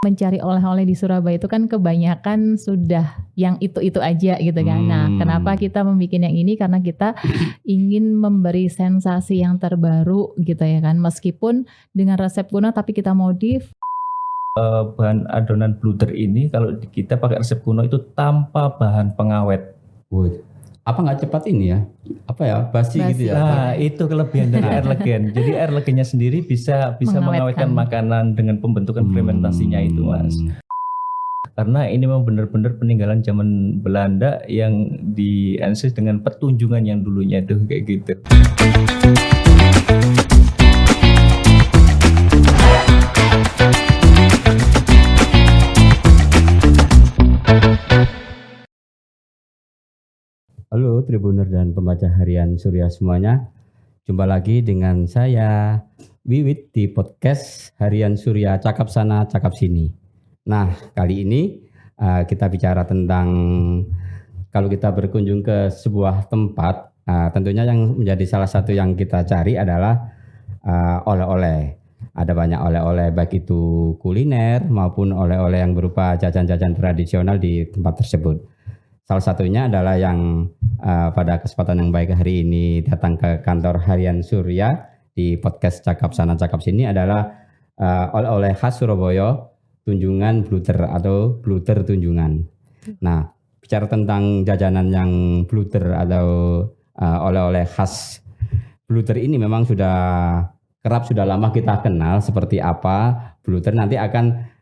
mencari oleh-oleh di Surabaya itu kan kebanyakan sudah yang itu-itu aja gitu kan. Nah, kenapa kita membuat yang ini? Karena kita ingin memberi sensasi yang terbaru gitu ya kan. Meskipun dengan resep kuno tapi kita modif. Bahan adonan bluder ini kalau kita pakai resep kuno itu tanpa bahan pengawet. Apa nggak cepat ini ya? Apa ya? Basi gitu ya? Nah, itu kelebihan dari air legen. Jadi air legennya sendiri bisa mengawetkan makanan dengan pembentukan fermentasinya itu, Mas. Karena ini memang benar-benar peninggalan zaman Belanda yang dianalisis dengan petunjungan yang dulunya tuh kayak gitu. Halo Tribuner dan pembaca harian Surya semuanya. Jumpa lagi dengan saya Wiwit di podcast Harian Surya Cakap Sana Cakap Sini. Nah, kali ini kita bicara tentang kalau kita berkunjung ke sebuah tempat, tentunya yang menjadi salah satu yang kita cari adalah oleh-oleh. Ada banyak oleh-oleh baik itu kuliner maupun oleh-oleh yang berupa jajan-jajan tradisional di tempat tersebut. Salah satunya adalah yang pada kesempatan yang baik hari ini datang ke kantor Harian Surya di podcast Cakap Sana Cakap Sini adalah oleh-oleh khas Surabaya, Tunjungan Bluder atau Bluder Tunjungan. Nah, bicara tentang jajanan yang bluder atau oleh-oleh khas bluder ini memang sudah kerap sudah lama kita kenal seperti apa bluder. Nanti akan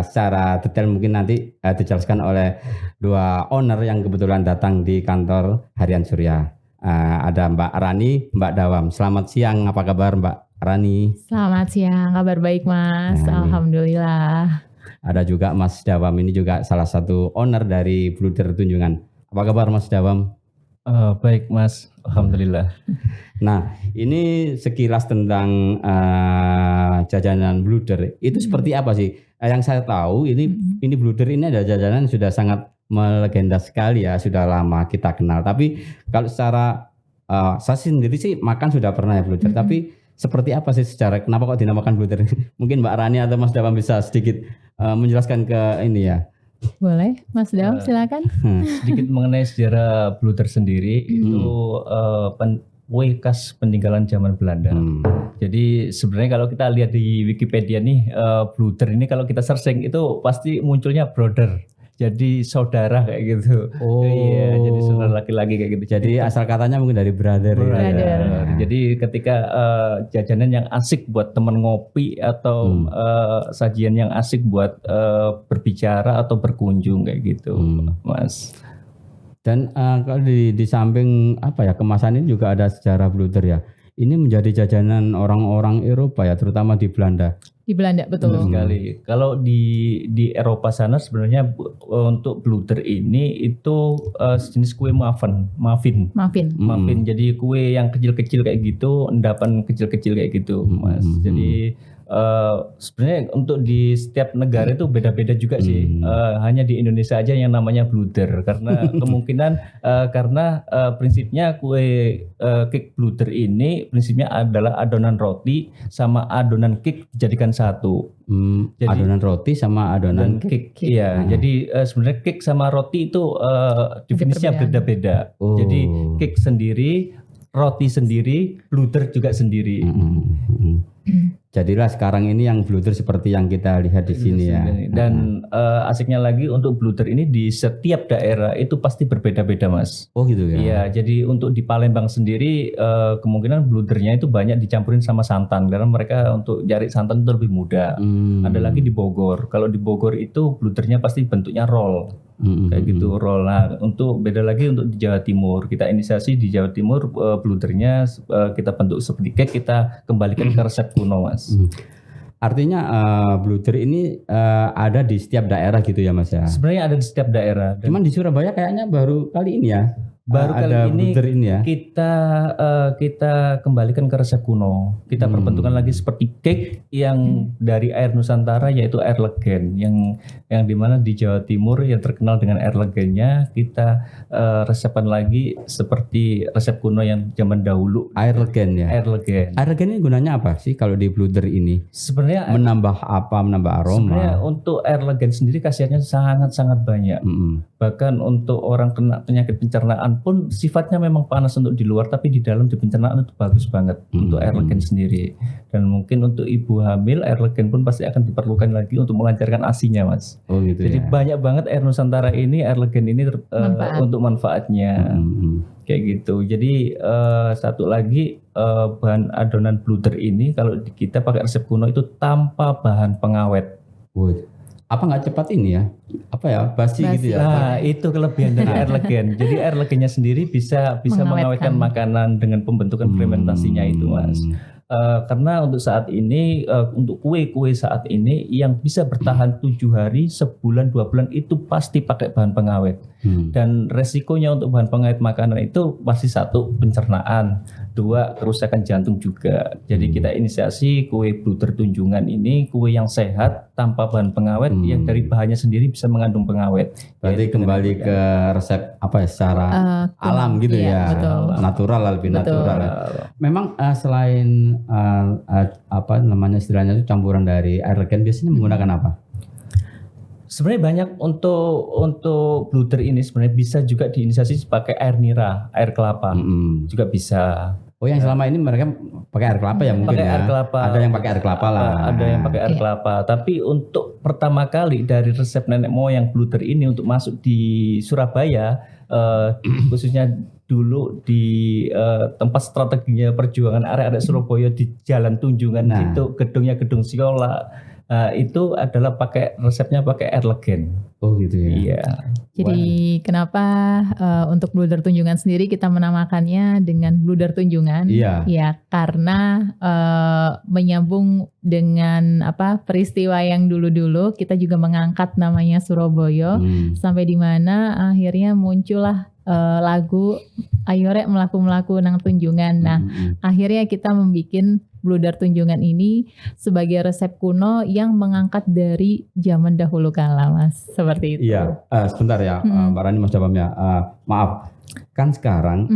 secara detail mungkin nanti dijelaskan oleh dua owner yang kebetulan datang di kantor Harian Surya. Ada Mbak Rani, Mbak Dawam. Selamat siang, apa kabar Mbak Rani? Selamat siang, kabar baik Mas. Alhamdulillah. Ada juga Mas Dawam, ini juga salah satu owner dari Bluder Tunjungan. Apa kabar Mas Dawam? Baik Mas, Alhamdulillah. Nah, ini sekilas tentang jajanan bluder itu seperti apa sih? Yang saya tahu ini bluder ini ada jajanan sudah sangat melegenda sekali ya, sudah lama kita kenal. Tapi kalau secara saya sendiri sih makan sudah pernah ya bluder, tapi seperti apa sih secara kenapa kok dinamakan bluder? Mungkin Mbak Rani atau Mas Dawam bisa sedikit menjelaskan ke ini ya. Boleh, Mas Dawam silakan. Sedikit mengenai sejarah bluder sendiri itu kue khas peninggalan zaman Belanda. Jadi sebenarnya kalau kita lihat di Wikipedia nih, bluder ini kalau kita searching itu pasti munculnya brother. Jadi saudara kayak gitu. Oh. Iya, jadi saudara laki-laki kayak gitu. Jadi asal katanya mungkin dari brother. Brother. Jadi ketika jajanan yang asik buat teman ngopi atau sajian yang asik buat berbicara atau berkunjung kayak gitu, Mas. Dan kalau di samping apa ya kemasan ini juga ada sejarah bluder ya. Ini menjadi jajanan orang-orang Eropa ya, terutama di Belanda. Di Belanda betul. Sekali. Kalau di Eropa sana sebenarnya untuk bluder ini itu sejenis kue muffin. Jadi kue yang kecil-kecil kayak gitu, endapan kecil-kecil kayak gitu, Mas. Jadi sebenarnya untuk di setiap negara itu beda-beda juga sih. Hanya di Indonesia aja yang namanya bluder karena kemungkinan karena prinsipnya kue cake bluder ini prinsipnya adalah adonan roti sama adonan cake dijadikan satu. Jadi, adonan roti sama adonan cake. Iya, jadi sebenarnya cake sama roti itu definisinya beda-beda. Jadi cake sendiri, roti sendiri, bluder juga sendiri. Jadilah sekarang ini yang bluder seperti yang kita lihat di sini ya. Dan asiknya lagi untuk bluder ini di setiap daerah itu pasti berbeda-beda, Mas. Oh gitu ya. Iya, jadi untuk di Palembang sendiri kemungkinan bludernya itu banyak dicampurin sama santan karena mereka untuk cari santan itu lebih mudah. Ada lagi di Bogor. Kalau di Bogor itu bludernya pasti bentuknya roll. Kayak gitu roll. Nah, untuk beda lagi untuk di Jawa Timur. Kita inisiasi di Jawa Timur bludernya kita bentuk seperti cake, kita kembalikan ke resep kuno, Mas. Artinya bluder ini ada di setiap daerah gitu ya Mas ya? Sebenarnya ada di setiap daerah. Cuman di Surabaya kayaknya baru kali ini ya? Baru ada kali bluder ini ya. Kita kembalikan ke resep kuno. Kita perbentukan lagi seperti cake yang dari air Nusantara, yaitu air legen, yang dimana di Jawa Timur yang terkenal dengan air legennya. Kita resepkan lagi seperti resep kuno yang zaman dahulu. Air legen ya. Air legen. Air legen ini gunanya apa sih kalau di bluder ini? Sebenarnya Menambah apa? Menambah aroma. Sebenarnya untuk air legen sendiri khasiatnya sangat banyak. Bahkan untuk orang kena penyakit pencernaan pun sifatnya memang panas untuk di luar, tapi di dalam di pencernaan itu bagus banget untuk air legen sendiri. Dan mungkin untuk ibu hamil air legen pun pasti akan diperlukan lagi untuk melancarkan ASI-nya, Mas. Oh gitu. Jadi ya. banyak banget air Nusantara ini, air legen ini untuk manfaatnya. Kayak gitu. Jadi satu lagi bahan adonan bluder ini kalau kita pakai resep kuno itu tanpa bahan pengawet. Apa nggak cepat ini ya? Apa ya? Basi gitu ya? Nah, itu kelebihan dari air legen. Jadi air legennya sendiri bisa mengawetkan makanan dengan pembentukan fermentasinya itu, Mas. Karena untuk saat ini, untuk kue-kue saat ini yang bisa bertahan 7 hari, sebulan, 2 bulan itu pasti pakai bahan pengawet. Dan resikonya untuk bahan pengawet makanan itu pasti 1, pencernaan, 2, kerusakan jantung juga. Jadi kita inisiasi kue bluder Tunjungan ini kue yang sehat tanpa bahan pengawet, yang dari bahannya sendiri bisa mengandung pengawet. Berarti kembali ke resep apa ya, secara alam gitu ya, betul. Natural, lebih natural. Memang selain apa namanya istilahnya itu campuran dari air legen, biasanya menggunakan apa? Sebenarnya banyak untuk bluder ini sebenarnya bisa juga diinisiasi pakai air nira, air kelapa juga bisa. Oh, yang selama ini mereka pakai air kelapa ya mungkin pakai ya. Air kelapa. Ada yang pakai air kelapa lah. Ada yang pakai air kelapa. Tapi untuk pertama kali dari resep nenek moyang bluder ini untuk masuk di Surabaya, khususnya dulu di tempat strateginya perjuangan arek-arek Surabaya di Jalan Tunjungan, itu gedungnya gedung Siola. Itu adalah resepnya pakai air legen. Oh gitu ya. Iya. Jadi kenapa untuk bluder Tunjungan sendiri kita menamakannya dengan bluder Tunjungan? Iya. Ya karena menyambung dengan peristiwa yang dulu-dulu kita juga mengangkat namanya Surabaya sampai di mana akhirnya muncullah lagu Ayo Rek melaku nang Tunjungan. Nah, akhirnya kita membuat bluder Tunjungan ini sebagai resep kuno yang mengangkat dari zaman dahulu kala, Mas. Seperti itu. Iya, sebentar ya, Mbak Rani, Mas Dabam ya. Maaf, kan sekarang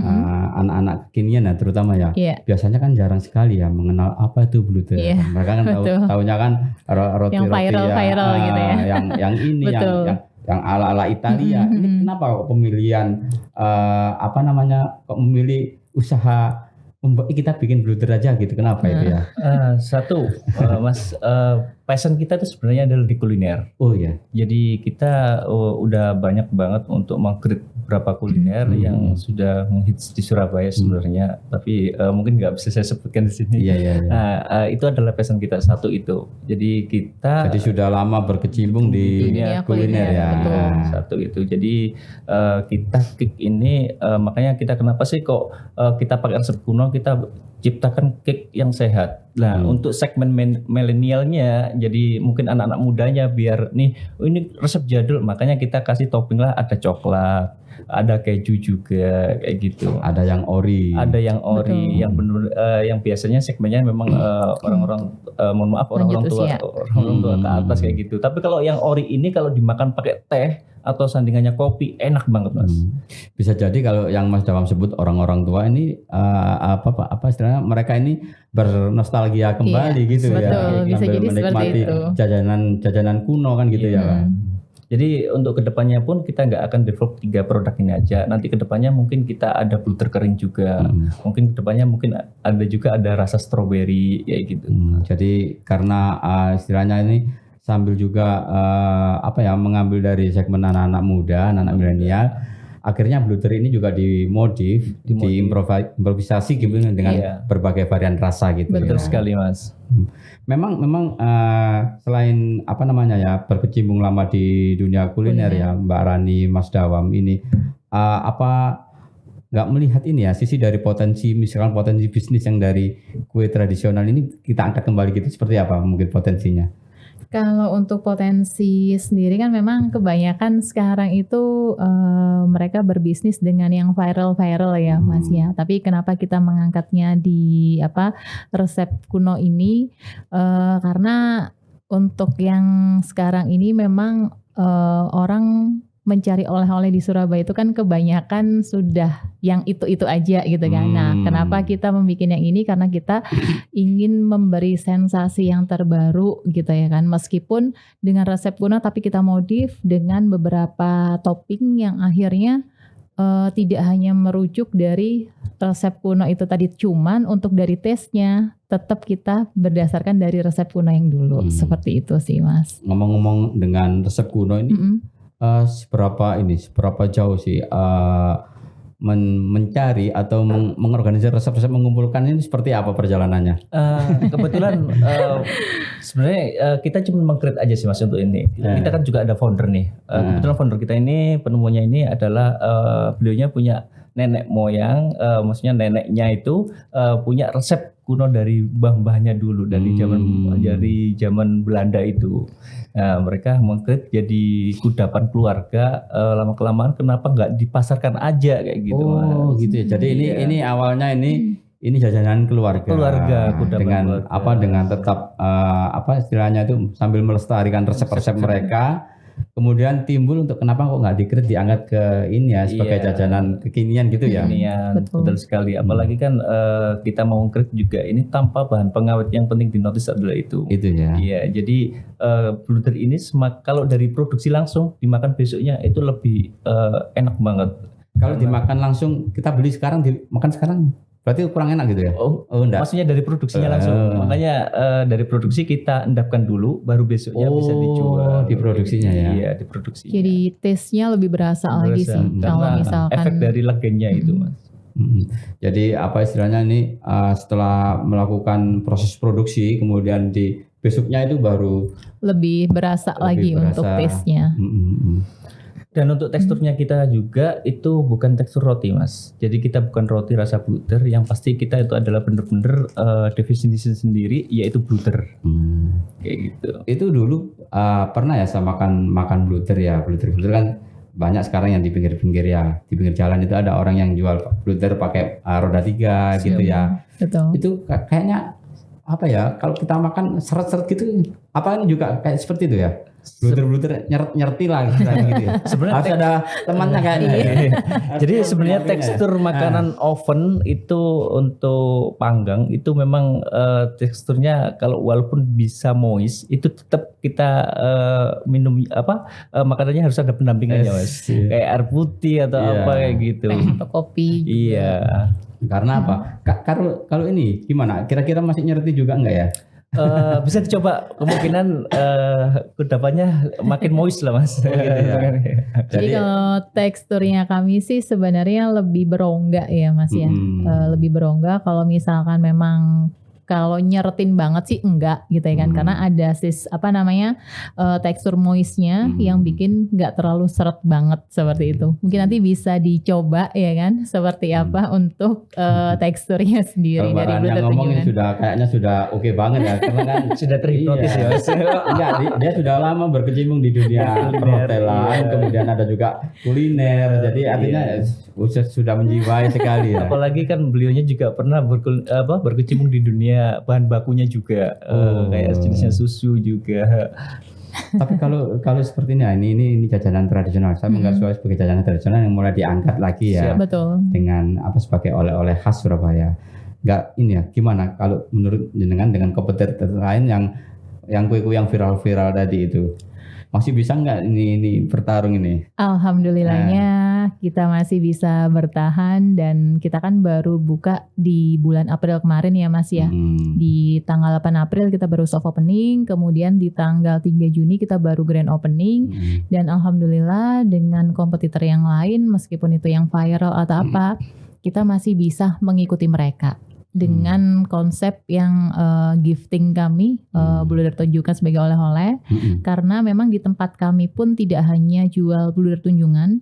anak-anak kekinian ya terutama ya, biasanya kan jarang sekali ya mengenal apa itu bluder. Mereka kan tahunya kan roti-roti yang viral gitu ya. Yang ini yang ala-ala Italia. Ini kenapa pemilihan kok memilih usaha kita bikin bluder aja gitu, kenapa itu ya? Mas, passion kita itu sebenarnya adalah di kuliner. Oh ya. Jadi kita udah banyak banget untuk meng-create beberapa kuliner yang sudah menghits di Surabaya sebenarnya, tapi mungkin nggak bisa saya sebutkan di sini. Iya. Nah, itu adalah passion kita satu itu. Jadi kita sudah lama berkecimpung di dunia kuliner ya. Betul. Satu itu. Jadi kita kick ini makanya kita kenapa sih kok kita pakai resep kuno, kita ciptakan cake yang sehat. Nah, untuk segmen milenialnya, jadi mungkin anak-anak mudanya biar ini resep jadul, makanya kita kasih topping lah, ada coklat, ada keju juga kayak gitu. Ada yang ori. Yang benar yang biasanya segmennya memang orang-orang mohon maaf orang-orang tua ke atas kayak gitu. Tapi kalau yang ori ini kalau dimakan pakai teh atau sandingannya kopi enak banget, Mas. Bisa jadi kalau yang Mas Dawam sebut orang-orang tua ini apa istilahnya, mereka ini bernostalgia kembali gitu betul, ya. Bisa jadi seperti itu. Jajanan kuno kan gitu ya. Jadi untuk kedepannya pun kita nggak akan develop 3 produk ini aja. Nanti kedepannya mungkin kita ada bluder kering juga. Mungkin kedepannya ada rasa stroberi kayak gitu. Jadi karena istilahnya ini sambil juga mengambil dari segmen anak-anak muda, anak-anak milenial, akhirnya bluder ini juga dimodif. Diimprovisasi gitu dengan berbagai varian rasa gitu. Betul sekali, Mas. Memang selain berkecimpung lama di dunia kuliner ya Mbak Rani, Mas Dawam ini nggak melihat ini ya sisi dari potensi bisnis yang dari kue tradisional ini kita angkat kembali gitu, seperti apa mungkin potensinya? Kalau untuk potensi sendiri kan memang kebanyakan sekarang itu mereka berbisnis dengan yang viral-viral ya Mas ya. Tapi kenapa kita mengangkatnya di resep kuno ini? Karena untuk yang sekarang ini memang orang mencari oleh-oleh di Surabaya itu kan kebanyakan sudah yang itu-itu aja gitu kan. Nah, kenapa kita membuat yang ini? Karena kita ingin memberi sensasi yang terbaru gitu ya kan. Meskipun dengan resep kuno tapi kita modif dengan beberapa topping yang akhirnya tidak hanya merujuk dari resep kuno itu tadi, cuman untuk dari taste-nya tetap kita berdasarkan dari resep kuno yang dulu. Seperti itu sih Mas. Ngomong-ngomong dengan resep kuno ini seberapa jauh sih mencari atau mengorganisir resep-resep, mengumpulkan ini seperti apa perjalanannya? Kebetulan sebenarnya kita cuma meng-create aja sih Mas untuk ini. Kita kan juga ada founder nih. Kebetulan founder kita ini, penemunya ini adalah beliaunya punya nenek moyang, maksudnya neneknya itu punya resep kuno dari mbah-mbahnya dulu dari zaman Belanda itu. Nah, mereka meng-create jadi kudapan keluarga. Lama-kelamaan kenapa nggak dipasarkan aja kayak gitu? Oh Mas. gitu ya. Jadi ini awalnya ini jajanan keluarga dengan keluarga. dengan tetap istilahnya itu sambil melestarikan resep-resep mereka. Kemudian timbul untuk kenapa kok nggak di-create diangkat ke ini ya sebagai jajanan kekinian gitu ya. Betul sekali. Apalagi kan kita mau create juga ini tanpa bahan pengawet, yang penting dinotis adalah itu. Itu ya. Iya, jadi bluder ini kalau dari produksi langsung dimakan besoknya itu lebih enak banget. Kalau dimakan langsung kita beli sekarang dimakan sekarang berarti kurang enak gitu ya? Oh enggak. Maksudnya dari produksinya langsung. Makanya dari produksi kita endapkan dulu, baru besoknya bisa dijual. Di produksinya ya? Iya, di produksi. Jadi taste-nya lebih berasa lagi sih kalau misalkan. Efek dari legennya itu Mas. Jadi apa istilahnya ini setelah melakukan proses produksi kemudian di besoknya itu baru lebih berasa lagi untuk taste-nya. Dan untuk teksturnya kita juga itu bukan tekstur roti Mas. Jadi kita bukan roti rasa bluder, yang pasti kita itu adalah bener-bener definisi sendiri yaitu bluder. Kayak gitu. Itu dulu pernah ya saya makan bluder ya. Bluder kan banyak sekarang yang di pinggir-pinggir ya. Di pinggir jalan itu ada orang yang jual bluder pakai roda 3 gitu ya. Betul. Itu kayaknya apa ya, kalau kita makan seret-seret gitu, apa ini juga kayak seperti itu ya? Bluder-bluder nyerti lah gitu ya. Sebenarnya harus ada temannya kayaknya. Jadi sebenarnya tekstur makanan oven itu untuk panggang itu memang teksturnya kalau walaupun bisa moist itu tetap kita minum makanannya harus ada pendampingannya Mas. Kayak air putih atau apa kayak gitu. Atau kopi. Iya. Karena apa? Kalau ini gimana? Kira-kira masih nyerti juga enggak ya? Bisa dicoba, kemungkinan kudapannya makin moist lah Mas. Jadi kalau teksturnya kami sih sebenarnya lebih berongga ya Mas ya. Lebih berongga. Kalau misalkan memang kalau nyeretin banget sih enggak gitu ya kan, karena ada tekstur moistnya yang bikin nggak terlalu seret banget seperti itu. Mungkin nanti bisa dicoba ya kan seperti apa untuk teksturnya sendiri. Kalau dari Mbak yang ngomong ini kayaknya sudah oke banget ya, karena kan sudah terhipnotis ya Mas. Enggak, dia sudah lama berkecimpung di dunia perhotelan, kemudian ada juga kuliner, jadi artinya sudah menjiwai sekali ya. Apalagi kan beliaunya juga pernah berkecimpung di dunia bahan bakunya juga, kayak jenisnya susu juga. Tapi kalau seperti ini jajanan tradisional, saya menganggap sebagai jajanan tradisional yang mulai diangkat lagi ya. Betul. Dengan sebagai oleh-oleh khas Surabaya. Enggak ini ya, gimana kalau menurut jenengan dengan kompetitor lain yang kue-kue yang viral-viral tadi itu? Masih bisa nggak ini bertarung ini? Alhamdulillahnya kita masih bisa bertahan, dan kita kan baru buka di bulan April kemarin ya Mas ya. Di tanggal 8 April kita baru soft opening, kemudian di tanggal 3 Juni kita baru grand opening. Dan alhamdulillah dengan kompetitor yang lain, meskipun itu yang viral atau apa, kita masih bisa mengikuti mereka. Dengan konsep yang gifting kami, bluder tunjungan sebagai oleh-oleh, karena memang di tempat kami pun tidak hanya jual bluder tunjungan,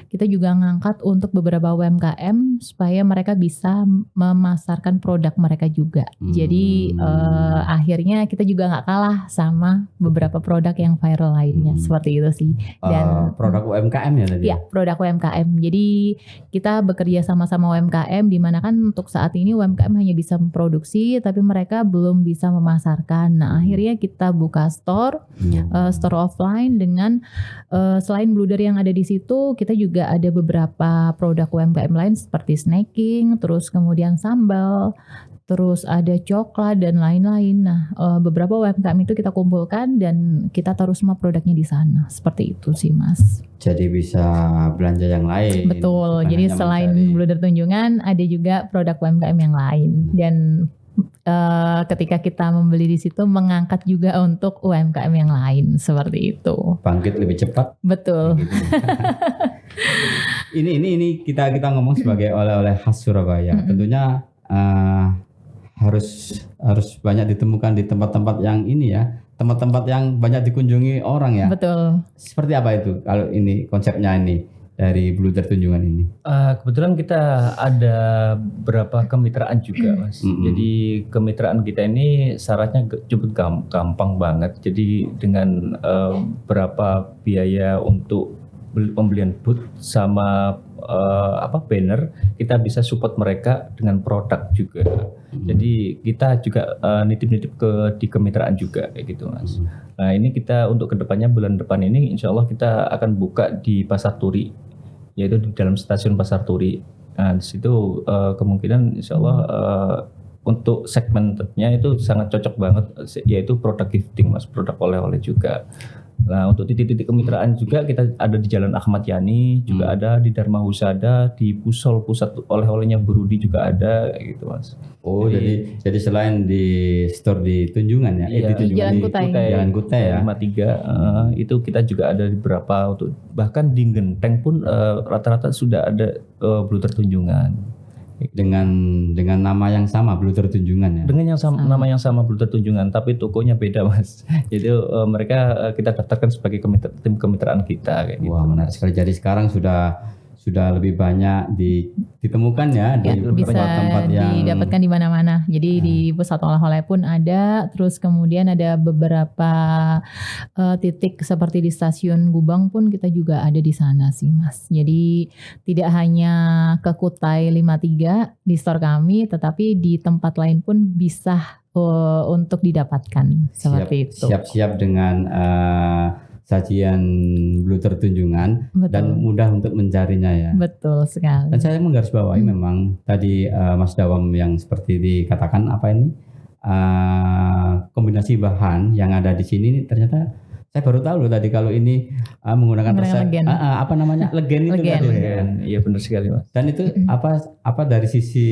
kita juga ngangkat untuk beberapa UMKM supaya mereka bisa memasarkan produk mereka juga. Jadi akhirnya kita juga nggak kalah sama beberapa produk yang viral lainnya, seperti itu sih. Dan produk UMKM ya tadi? Iya, produk UMKM. Jadi kita bekerja sama-sama UMKM, di mana kan untuk saat ini UMKM hanya bisa memproduksi, tapi mereka belum bisa memasarkan. Nah, akhirnya kita buka store offline dengan selain Bluder yang ada di situ, kita juga ada beberapa produk UMKM lain seperti snacking, terus kemudian sambal, terus ada coklat dan lain-lain. Nah, beberapa UMKM itu kita kumpulkan dan kita taruh semua produknya di sana. Seperti itu sih, Mas. Jadi bisa belanja yang lain. Betul. Jadi selain Bluder Tunjungan, ada juga produk UMKM yang lain. Dan ketika kita membeli di situ, mengangkat juga untuk UMKM yang lain, seperti itu. Bangkit lebih cepat. Betul. Gitu. ini kita ngomong sebagai oleh-oleh khas Surabaya. Tentunya harus banyak ditemukan di tempat-tempat yang ini ya, tempat-tempat yang banyak dikunjungi orang ya. Betul. Seperti apa itu kalau ini konsepnya ini dari Bluder Tunjungan ini? Kebetulan kita ada beberapa kemitraan juga, Mas. Jadi kemitraan kita ini syaratnya cukup gampang banget. Jadi dengan berapa biaya untuk pembelian booth sama banner, kita bisa support mereka dengan produk juga. Jadi kita juga nitip-nitip di kemitraan juga kayak gitu, Mas. Nah, ini kita untuk kedepannya bulan depan ini insya Allah kita akan buka di Pasar Turi, yaitu di dalam stasiun Pasar Turi. Nah, di situ kemungkinan insya Allah untuk segmennya itu sangat cocok banget, yaitu produk gifting, Mas, produk oleh-oleh juga. Nah, untuk titik-titik kemitraan juga kita ada di Jalan Ahmad Yani, juga ada di Dharma Husada, di Pusol pusat oleh-olehnya Brudi juga ada kayak gitu, Mas. Oh, jadi selain di store di Tunjungan ya, iya, di Tunjungan Jalan Kutai ya. 53 itu kita juga ada di beberapa, untuk bahkan di Genteng pun rata-rata sudah ada Bluder Tunjungan. Dengan nama yang sama, Bluder Tunjungan ya. Dengan yang nama yang sama, Bluder Tunjungan, tapi tokonya beda, Mas. Jadi mereka kita daftarkan sebagai tim kemitraan kita kayak gitu. Wah, menarik sekali. Jadi sekarang sudah lebih banyak ditemukan ya di tempat-tempat yang didapatkan di mana-mana. Jadi di pusat oleh-oleh pun ada, terus kemudian ada beberapa titik seperti di stasiun Gubeng pun kita juga ada di sana sih, Mas. Jadi tidak hanya ke Kutai 53 di store kami, tetapi di tempat lain pun bisa untuk didapatkan seperti itu. Siap-siap dengan sajian Bluder Tunjungan. Betul. Dan mudah untuk mencarinya ya. Betul sekali. Dan saya menggarisbawahi memang tadi Mas Dawam yang seperti dikatakan kombinasi bahan yang ada di sini ternyata saya baru tahu loh tadi kalau ini menggunakan resep legen. Legen itu tadi. Iya, benar sekali, Mas. Dan itu apa dari sisi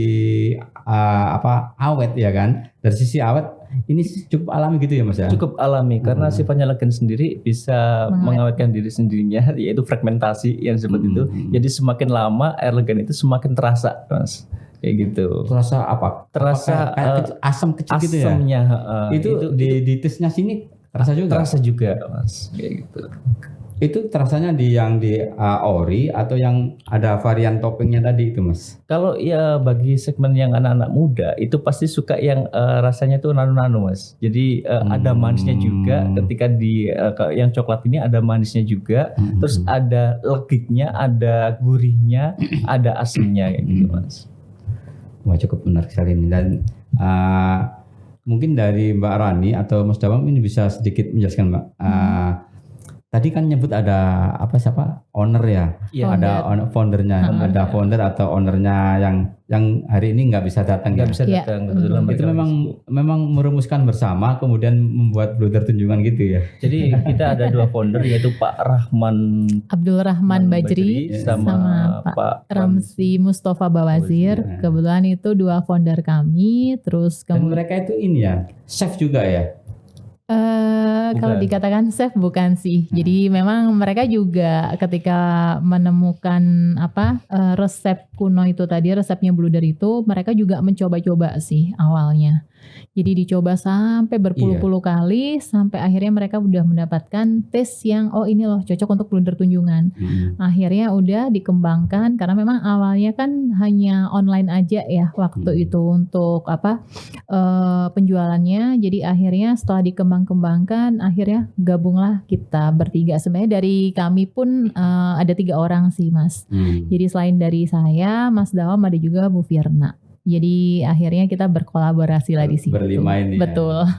awet ya kan? Dari sisi awet ini cukup alami gitu ya, Mas ya? Cukup alami karena sifatnya legen sendiri bisa mengawetkan diri sendirinya, yaitu fragmentasi yang seperti itu. Jadi semakin lama air legen itu semakin terasa, Mas. Kayak gitu. Terasa apa? Terasa kayak asam kecil gitu ya? Asamnya. Itu di tesnya sini terasa juga? Terasa juga, Mas. Kayak gitu. Itu terasanya yang di ori atau yang ada varian toppingnya tadi itu, Mas? Kalau ya bagi segmen yang anak-anak muda itu pasti suka yang rasanya tuh nano-nano, Mas. Jadi ada manisnya juga ketika di yang coklat ini ada manisnya juga, terus ada legitnya, ada gurihnya, ada asinnya kayak gitu, Mas. Wah, cukup menarik sekali ini. Dan mungkin dari Mbak Rani atau Mas Dawam ini bisa sedikit menjelaskan, Mbak. Tadi kan nyebut ada owner ya, ada foundernya, ada founder atau ownernya yang hari ini nggak bisa datang. Nggak bisa datang. Itu memang merumuskan bersama, kemudian membuat Bluder Tunjungan gitu ya. Jadi kita ada dua founder, yaitu Pak Abdul Rahman Bajri sama Pak Ramzi Mustafa Bawazir. Kebetulan itu dua founder kami. Terus dan mereka itu ini ya, chef juga ya. Kalau dikatakan chef bukan sih. Jadi memang mereka juga ketika menemukan resep kuno itu tadi, resepnya bluder itu mereka juga mencoba-coba sih awalnya. Jadi dicoba sampai berpuluh-puluh kali sampai akhirnya mereka udah mendapatkan taste yang ini loh cocok untuk bluder Tunjungan. Akhirnya udah dikembangkan karena memang awalnya kan hanya online aja ya waktu itu untuk penjualannya. Jadi akhirnya setelah dikembangkan akhirnya gabunglah kita bertiga. Sebenarnya dari kami pun ada 3 orang sih Mas. Jadi selain dari saya, Mas Dawam, ada juga Bu Firna. Jadi akhirnya kita berkolaborasi lah di situ. Berlima ini. Betul. Ya.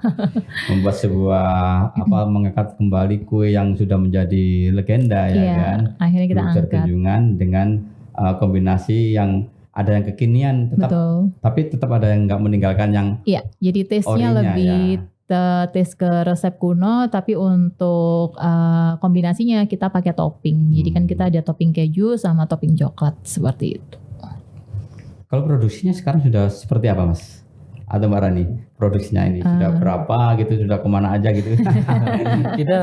Membuat sebuah mengangkat kembali kue yang sudah menjadi legenda ya kan. Akhirnya kita Bluder angkat. Tunjungan dengan kombinasi yang ada yang kekinian tetap, tapi tetap ada yang nggak meninggalkan yang. Iya, jadi taste-nya lebih taste ke resep kuno, tapi untuk kombinasinya kita pakai topping. Jadi kan kita ada topping keju sama topping coklat seperti itu. Kalau produksinya sekarang sudah seperti apa Mas? Atau Mbak Rani, produksinya ini sudah berapa gitu, sudah kemana aja gitu? Kita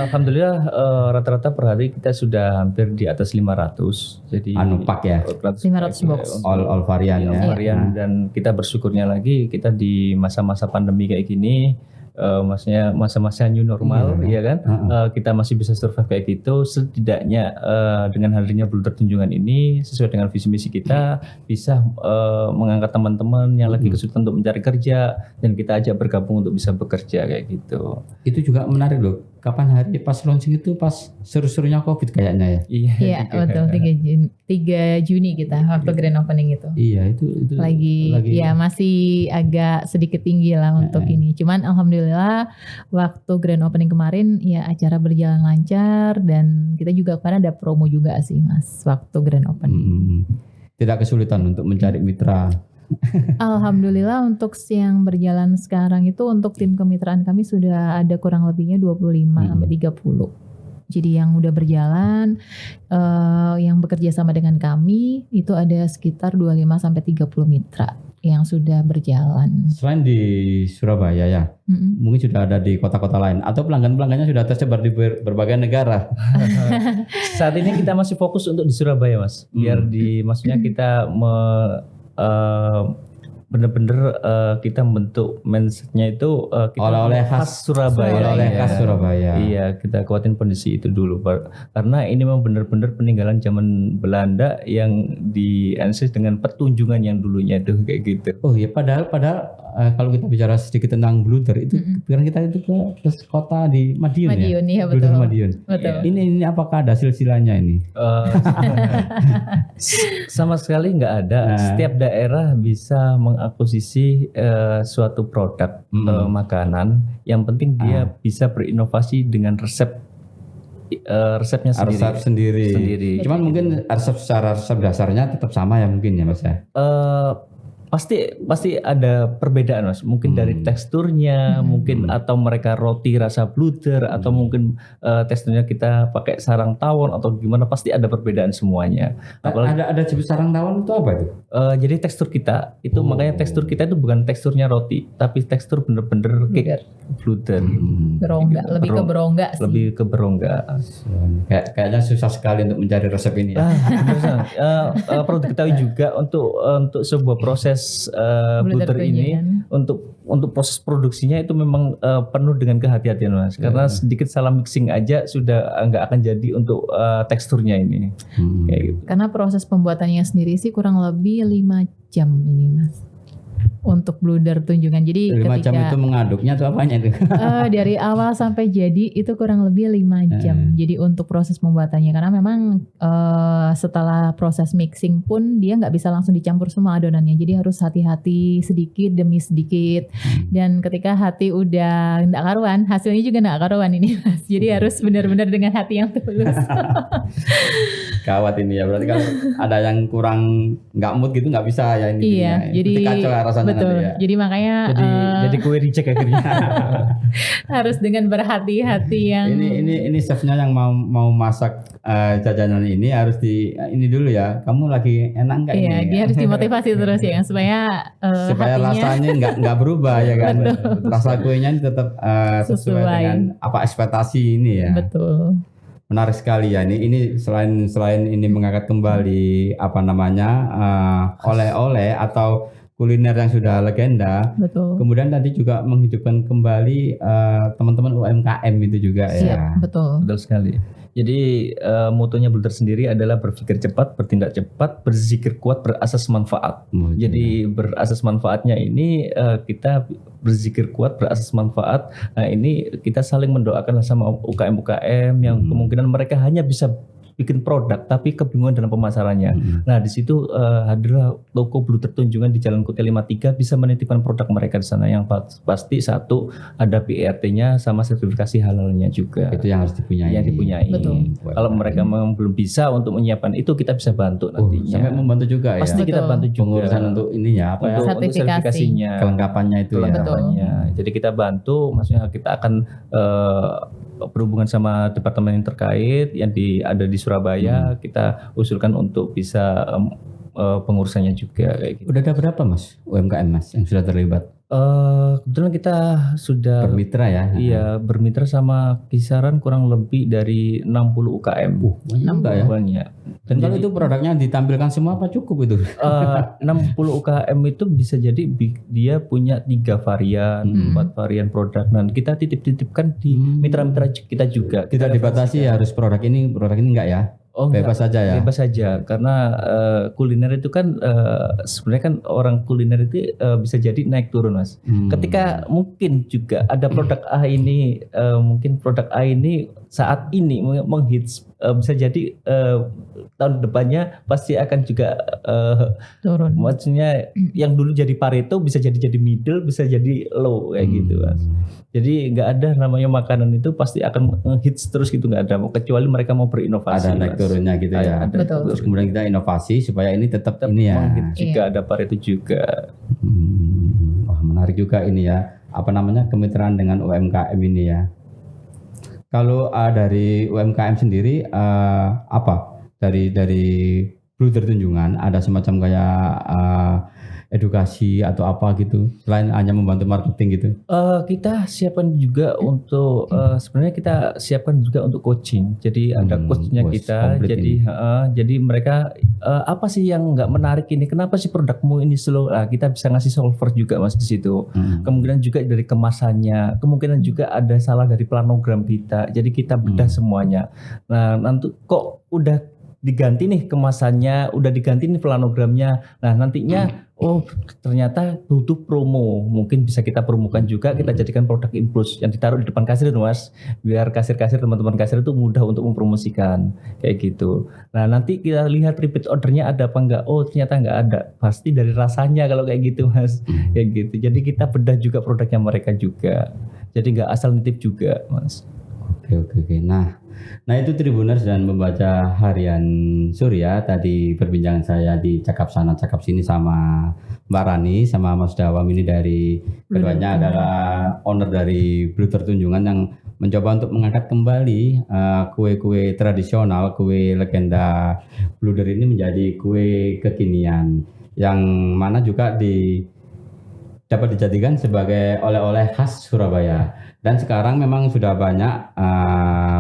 alhamdulillah rata-rata per hari kita sudah hampir di atas 500. Jadi pak ya? 500 box. All varian ya. Varian. Dan kita bersyukurnya lagi kita di masa-masa pandemi kayak gini, maksudnya masa-masa new normal ya kan, kita masih bisa survive kayak gitu. Setidaknya dengan hadirnya Bluder Tunjungan ini sesuai dengan visi misi kita bisa mengangkat teman-teman yang lagi kesulitan untuk mencari kerja dan kita ajak bergabung untuk bisa bekerja kayak gitu. Itu juga menarik loh. Kapan hari pas launching itu pas seru-serunya COVID kayaknya ya? Iya betul, 3 Juni kita waktu grand opening itu. Iya itu lagi ya masih agak sedikit tinggi lah untuk ini. Cuman alhamdulillah waktu grand opening kemarin ya acara berjalan lancar dan kita juga kemarin ada promo juga sih Mas waktu grand opening. Tidak kesulitan untuk mencari mitra. Alhamdulillah untuk yang berjalan sekarang itu untuk tim kemitraan kami sudah ada kurang lebihnya 25 sampai 30. Jadi yang udah berjalan yang bekerja sama dengan kami itu ada sekitar 25 sampai 30 mitra yang sudah berjalan. Selain di Surabaya ya, mungkin sudah ada di kota-kota lain atau pelanggan-pelanggannya sudah tersebar di berbagai negara. Saat ini kita masih fokus untuk di Surabaya Mas. Biar maksudnya kita bener-bener kita membentuk mindsetnya itu kita oleh-oleh khas Surabaya. Oleh-oleh khas Surabaya. Iya, kita kuatin kondisi itu dulu, karena ini memang bener-bener peninggalan zaman Belanda yang di-ensis dengan pertunjungan yang dulunya tuh kayak gitu. Oh ya, padahal kalau kita bicara sedikit tentang Bluder itu, pikiran kita itu ke kota di Madiun ya. Iya betul. Madiun. Betul. Ini apakah ada silsilahnya ini? Sama sekali nggak ada. Setiap daerah bisa mengakuisisi suatu produk makanan. Yang penting dia bisa berinovasi dengan resepnya sendiri. Resep sendiri. Cuman mungkin resep dasarnya tetap sama ya mungkin ya Mas ya. Pasti ada perbedaan Mas, mungkin dari teksturnya, mungkin atau mereka roti rasa bluder atau mungkin teksturnya kita pakai sarang tawon atau gimana, pasti ada perbedaan semuanya. Ada jenis sarang tawon itu apa itu? Jadi tekstur kita itu makanya tekstur kita itu bukan teksturnya roti, tapi tekstur bener-bener cake bluder. Berongga, lebih ke berongga sih. Lebih ke berongga. Kayaknya susah sekali untuk mencari resep ini ya. Perlu diketahui juga untuk sebuah proses bluder ini untuk proses produksinya itu memang penuh dengan kehati-hatian Mas, karena sedikit salah mixing aja sudah nggak akan jadi untuk teksturnya ini. Kayak gitu. Karena proses pembuatannya sendiri sih kurang lebih 5 jam ini Mas untuk bluder Tunjungan. Jadi 5 jam itu mengaduknya atau apanya itu? Dari awal sampai jadi itu kurang lebih 5 jam. Jadi untuk proses pembuatannya, karena memang setelah proses mixing pun dia nggak bisa langsung dicampur semua adonannya. Jadi harus hati-hati sedikit demi sedikit. Dan ketika hati udah nggak karuan, hasilnya juga nggak karuan ini Mas. Jadi harus benar-benar dengan hati yang tulus. Gawat ini ya, berarti kalau ada yang kurang nggak mood gitu nggak bisa ya ini. Iya, jadi kacau rasanya. Betul. Ya. Jadi makanya jadi kue reject akhirnya. harus dengan berhati-hati yang ini chefnya yang mau masak jajanan ini harus ini dulu ya. Kamu lagi enak enggak ini? Iya, dia harus dimotivasi terus ya supaya rasanya enggak berubah ya kan. Rasa kuenya tetap sesuai dengan apa ekspektasi ini ya. Betul. Menarik sekali ya. Ini selain ini mengangkat kembali oleh-oleh atau kuliner yang sudah legenda. Betul. Kemudian tadi juga menghidupkan kembali teman-teman UMKM itu juga. Siap, ya. betul sekali. Jadi motonya Bluter sendiri adalah berpikir cepat, bertindak cepat, berzikir kuat, berasas manfaat. Jadi berasas manfaatnya ini kita berzikir kuat, berasas manfaat. Nah ini kita saling mendoakan sama UKM-UKM yang kemungkinan mereka hanya bisa bikin produk tapi kebingungan dalam pemasarannya. Nah di situ hadirlah toko Bluter Tunjungan di Jalan Kute 53 bisa menitipkan produk mereka di sana yang pasti satu ada PRT-nya sama sertifikasi halalnya juga. Itu yang harus dipunyai. Yang dipunyai. Betul. Kalau mereka memang belum bisa untuk menyiapkan itu kita bisa bantu nantinya. Sampai membantu juga ya. Pasti kita bantu juga. Pengurusan untuk ininya apa untuk, ya? untuk sertifikasinya. Kelengkapannya itu ya. Jadi kita bantu, maksudnya kita akan berhubungan sama departemen yang terkait yang ada di Surabaya, kita usulkan untuk bisa pengurusannya juga kayak gitu. Udah ada berapa Mas UMKM Mas yang sudah terlibat? Kebetulan kita sudah bermitra ya. Iya, bermitra sama kisaran kurang lebih dari 60 UKM. Banyak. Dan kalau itu produknya ditampilkan semua apa cukup itu? 60 UKM itu bisa jadi dia punya 3 varian, 4 varian produk. Dan kita titip-titipkan di mitra-mitra kita juga. Tidak dibatasi ya harus produk ini enggak ya? Bebas saja ya. Bebas saja karena kuliner itu kan sebenarnya kan orang kuliner itu bisa jadi naik turun Mas. Ketika mungkin juga ada produk A ini mungkin produk A ini saat ini menghits bisa jadi tahun depannya pasti akan juga turun. Maksudnya yang dulu jadi Pareto bisa jadi middle, bisa jadi low kayak gitu Mas. Jadi nggak ada namanya makanan itu pasti akan hits terus gitu, nggak ada, kecuali mereka mau berinovasi. Ada naik turunnya gitu ya. Betul. Terus kemudian kita inovasi supaya ini tetap ini ya. Juga ada Pareto juga. Wah menarik juga ini ya. Kemitraan dengan UMKM ini ya. Kalau dari UMKM sendiri dari Bluter Tunjungan ada semacam kayak edukasi atau apa gitu selain hanya membantu marketing gitu? Kita siapkan juga untuk sebenarnya kita siapkan juga untuk coaching. Jadi ada coachnya kita. Jadi mereka apa sih yang nggak menarik ini? Kenapa sih produkmu ini slow? Kita bisa ngasih solver juga Mas di situ. Kemungkinan juga dari kemasannya. Kemungkinan juga ada salah dari planogram kita. Jadi kita bedah semuanya. Nah nanti kok udah diganti nih kemasannya, udah diganti nih planogramnya. Nah nantinya ternyata butuh promo, mungkin bisa kita promokan juga, kita jadikan produk impuls yang ditaruh di depan kasir itu Mas, biar kasir-kasir teman-teman kasir itu mudah untuk mempromosikan kayak gitu. Nah nanti kita lihat repeat ordernya ada apa enggak, ternyata enggak ada, pasti dari rasanya kalau kayak gitu Mas, kayak gitu. Jadi kita bedah juga produknya mereka juga, jadi enggak asal nitip juga Mas. Oke. Nah itu Tribuners dan pembaca harian Surya, tadi perbincangan saya di Cakap Sana Cakap Sini sama Mbak Rani sama Mas Dawam ini dari keduanya adalah owner dari Bluter Tunjungan yang mencoba untuk mengangkat kembali kue-kue tradisional, kue legenda Bluter ini menjadi kue kekinian yang mana juga dapat dijadikan sebagai oleh-oleh khas Surabaya. Dan sekarang memang sudah banyak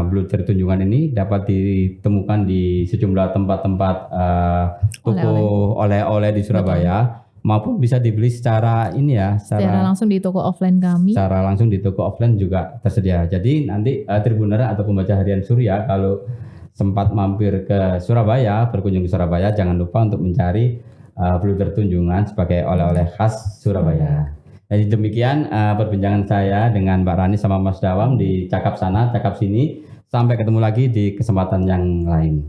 Bluter Tunjungan ini dapat ditemukan di sejumlah tempat-tempat toko oleh-oleh di Surabaya. Maupun bisa dibeli secara secara langsung di toko offline kami. Secara langsung di toko offline juga tersedia. Jadi nanti Tribuner atau pembaca harian Surya kalau sempat mampir ke Surabaya, berkunjung ke Surabaya, jangan lupa untuk mencari Bluter Tunjungan sebagai oleh-oleh khas Surabaya. Jadi demikian perbincangan saya dengan Mbak Rani sama Mas Dawam di Cakap Sana, Cakap Sini. Sampai ketemu lagi di kesempatan yang lain.